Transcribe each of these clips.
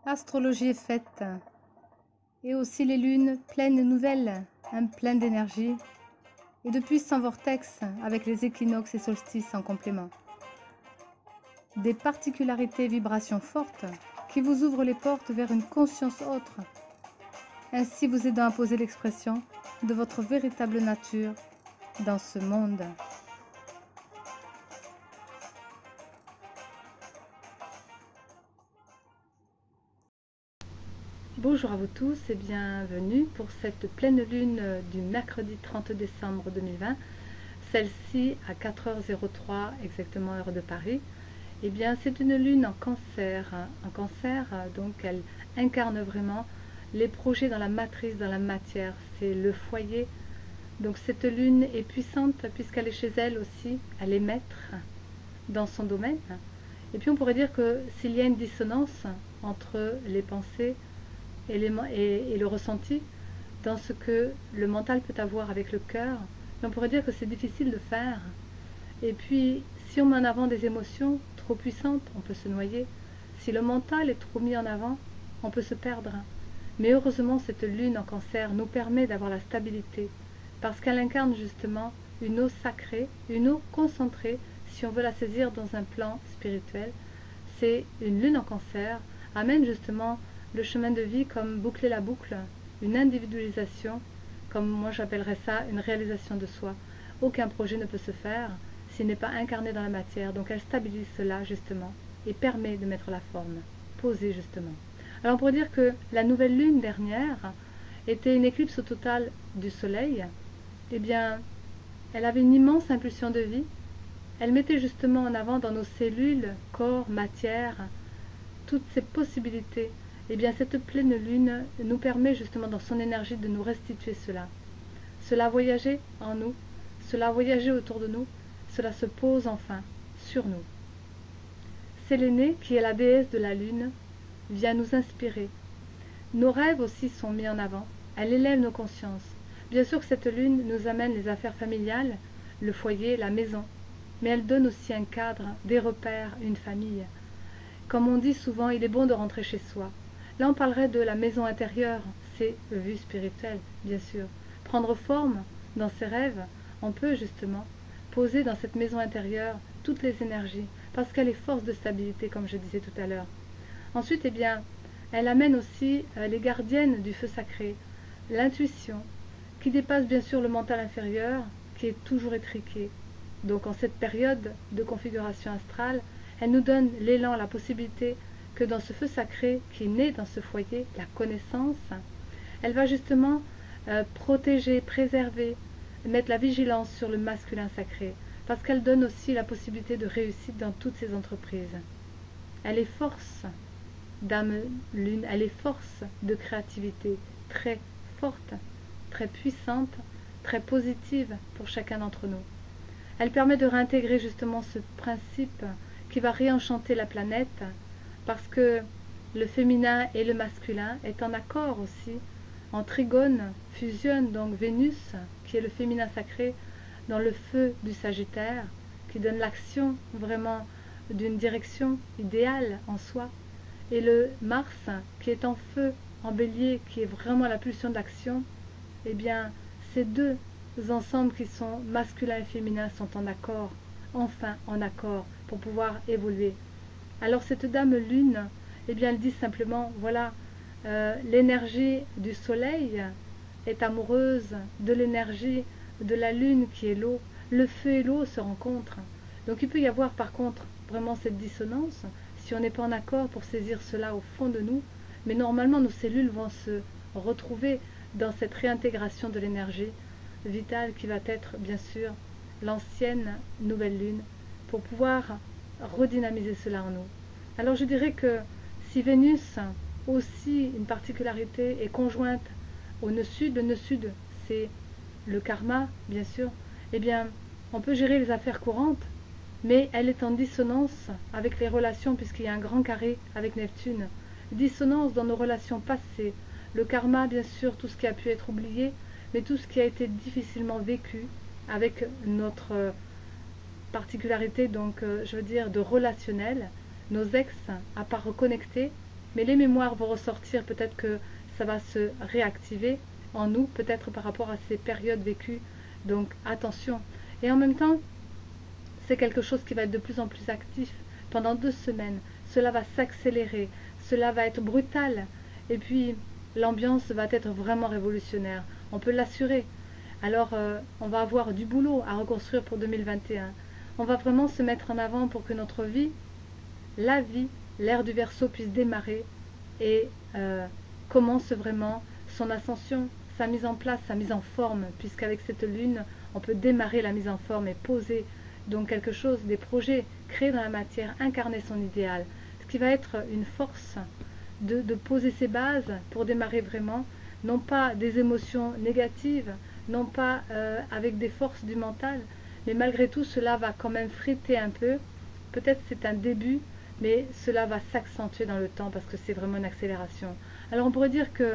L'astrologie est faite, et aussi les lunes pleines et nouvelles, pleines d'énergie, et de puissants vortex avec les équinoxes et solstices en complément. Des particularités et vibrations fortes qui vous ouvrent les portes vers une conscience autre, ainsi vous aidant à poser l'expression de votre véritable nature dans ce monde. Bonjour à vous tous et bienvenue pour cette pleine lune du mercredi 30 décembre 2020, celle-ci à 4h03 exactement heure de Paris. Eh bien c'est une lune en cancer, donc elle incarne vraiment les projets dans la matrice, dans la matière, c'est le foyer. Donc cette lune est puissante puisqu'elle est chez elle aussi, elle est maître dans son domaine. Et puis on pourrait dire que s'il y a une dissonance entre les pensées et le ressenti dans ce que le mental peut avoir avec le cœur, on pourrait dire que c'est difficile de faire. Et puis si on met en avant des émotions trop puissantes, on peut se noyer. Si le mental est trop mis en avant, on peut se perdre. Mais heureusement cette lune en cancer nous permet d'avoir la stabilité, parce qu'elle incarne justement une eau sacrée, une eau concentrée, si on veut la saisir dans un plan spirituel. C'est une lune en cancer, amène justement le chemin de vie comme boucler la boucle, une individualisation, comme moi j'appellerais ça une réalisation de soi. Aucun projet ne peut se faire s'il n'est pas incarné dans la matière, donc elle stabilise cela justement et permet de mettre la forme, posée justement. Alors on pourrait dire que la nouvelle lune dernière était une éclipse totale du soleil. Eh bien, elle avait une immense impulsion de vie. Elle mettait justement en avant dans nos cellules, corps, matière, toutes ces possibilités. Eh bien, cette pleine lune nous permet justement dans son énergie de nous restituer cela. Cela a voyagé en nous, cela a voyagé autour de nous, cela se pose enfin sur nous. Sélénée, qui est la déesse de la lune, vient nous inspirer. Nos rêves aussi sont mis en avant, elle élève nos consciences. Bien sûr que cette lune nous amène les affaires familiales, le foyer, la maison, mais elle donne aussi un cadre, des repères, une famille. Comme on dit souvent, il est bon de rentrer chez soi. Là, on parlerait de la maison intérieure, c'est vue spirituelle, bien sûr. Prendre forme dans ses rêves, on peut justement poser dans cette maison intérieure toutes les énergies, parce qu'elle est force de stabilité, comme je disais tout à l'heure. Ensuite, eh bien, elle amène aussi les gardiennes du feu sacré, l'intuition, qui dépasse bien sûr le mental inférieur, qui est toujours étriqué. Donc en cette période de configuration astrale, elle nous donne l'élan, la possibilité que dans ce feu sacré qui naît dans ce foyer, la connaissance, elle va justement protéger, préserver, mettre la vigilance sur le masculin sacré, parce qu'elle donne aussi la possibilité de réussite dans toutes ses entreprises. Elle est force d'âme lune, elle est force de créativité, très forte, très puissante, très positive pour chacun d'entre nous. Elle permet de réintégrer justement ce principe qui va réenchanter la planète, parce que le féminin et le masculin est en accord aussi, en trigone, fusionne donc Vénus, qui est le féminin sacré, dans le feu du Sagittaire, qui donne l'action vraiment d'une direction idéale en soi, et le Mars, qui est en feu, en bélier, qui est vraiment la pulsion d'action. Eh bien, ces deux ensembles qui sont masculin et féminin sont en accord, enfin en accord, pour pouvoir évoluer. Alors cette dame lune, eh bien elle dit simplement, voilà, l'énergie du soleil est amoureuse de l'énergie de la lune qui est l'eau. Le feu et l'eau se rencontrent. Donc il peut y avoir par contre vraiment cette dissonance, si on n'est pas en accord pour saisir cela au fond de nous, mais normalement nos cellules vont se retrouver dans cette réintégration de l'énergie vitale qui va être bien sûr l'ancienne nouvelle lune, pour pouvoir redynamiser cela en nous. Alors je dirais que si Vénus, aussi une particularité, est conjointe au nœud sud, le nœud sud c'est le karma bien sûr, eh bien on peut gérer les affaires courantes, mais elle est en dissonance avec les relations puisqu'il y a un grand carré avec Neptune. Dissonance dans nos relations passées, le karma bien sûr, tout ce qui a pu être oublié, mais tout ce qui a été difficilement vécu avec notre particularité, donc je veux dire de relationnel, nos ex à pas reconnecter, mais les mémoires vont ressortir, peut-être que ça va se réactiver en nous, peut-être par rapport à ces périodes vécues, donc attention. Et en même temps, c'est quelque chose qui va être de plus en plus actif pendant 2 semaines, cela va s'accélérer, cela va être brutal, et puis l'ambiance va être vraiment révolutionnaire, on peut l'assurer. Alors on va avoir du boulot à reconstruire pour 2021. On va vraiment se mettre en avant pour que notre vie, la vie, l'ère du Verseau puisse démarrer et commence vraiment son ascension, sa mise en place, sa mise en forme, puisqu'avec cette lune, on peut démarrer la mise en forme et poser donc quelque chose, des projets, créer dans la matière, incarner son idéal, ce qui va être une force de poser ses bases pour démarrer vraiment, non pas des émotions négatives, non pas avec des forces du mental, mais malgré tout cela va quand même friter un peu, peut-être c'est un début, mais cela va s'accentuer dans le temps parce que c'est vraiment une accélération. Alors on pourrait dire que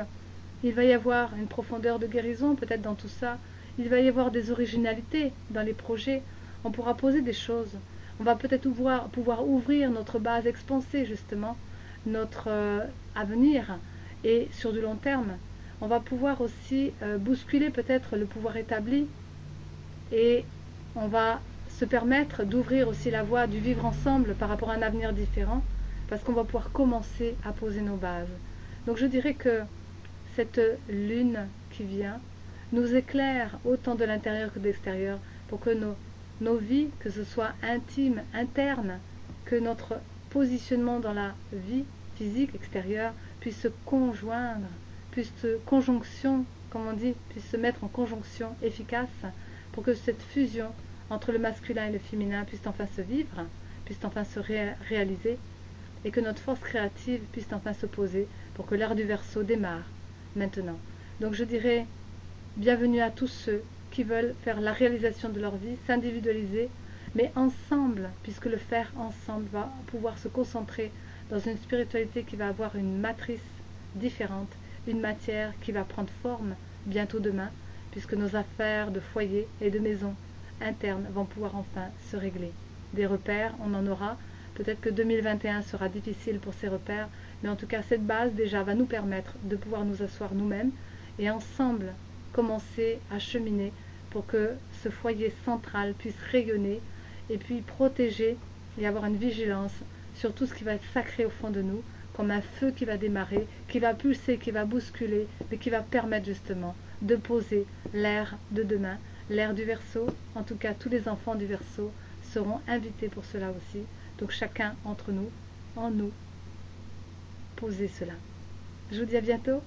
il va y avoir une profondeur de guérison peut-être dans tout ça, il va y avoir des originalités dans les projets, on pourra poser des choses, on va peut-être pouvoir ouvrir notre base expansée justement, notre avenir et sur du long terme. On va pouvoir aussi bousculer peut-être le pouvoir établi et on va se permettre d'ouvrir aussi la voie du vivre ensemble par rapport à un avenir différent parce qu'on va pouvoir commencer à poser nos bases. Donc je dirais que cette lune qui vient nous éclaire autant de l'intérieur que de l'extérieur pour que nos vies, que ce soit intime, interne, que notre positionnement dans la vie physique extérieure puisse se conjoindre, puisse conjonction, comme on dit, puisse se mettre en conjonction efficace pour que cette fusion entre le masculin et le féminin puisse enfin se vivre, puisse enfin se réaliser et que notre force créative puisse enfin se poser pour que l'ère du Verseau démarre maintenant. Donc je dirais bienvenue à tous ceux qui veulent faire la réalisation de leur vie, s'individualiser, mais ensemble, puisque le faire ensemble va pouvoir se concentrer dans une spiritualité qui va avoir une matrice différente, une matière qui va prendre forme bientôt demain, puisque nos affaires de foyer et de maison internes vont pouvoir enfin se régler. Des repères, on en aura. Peut-être que 2021 sera difficile pour ces repères, mais en tout cas cette base déjà va nous permettre de pouvoir nous asseoir nous-mêmes et ensemble commencer à cheminer pour que ce foyer central puisse rayonner et puis protéger et avoir une vigilance sur tout ce qui va être sacré au fond de nous, comme un feu qui va démarrer, qui va pulser, qui va bousculer, mais qui va permettre justement de poser l'ère de demain, l'ère du Verseau. En tout cas, tous les enfants du Verseau seront invités pour cela aussi. Donc chacun entre nous, en nous, poser cela. Je vous dis à bientôt.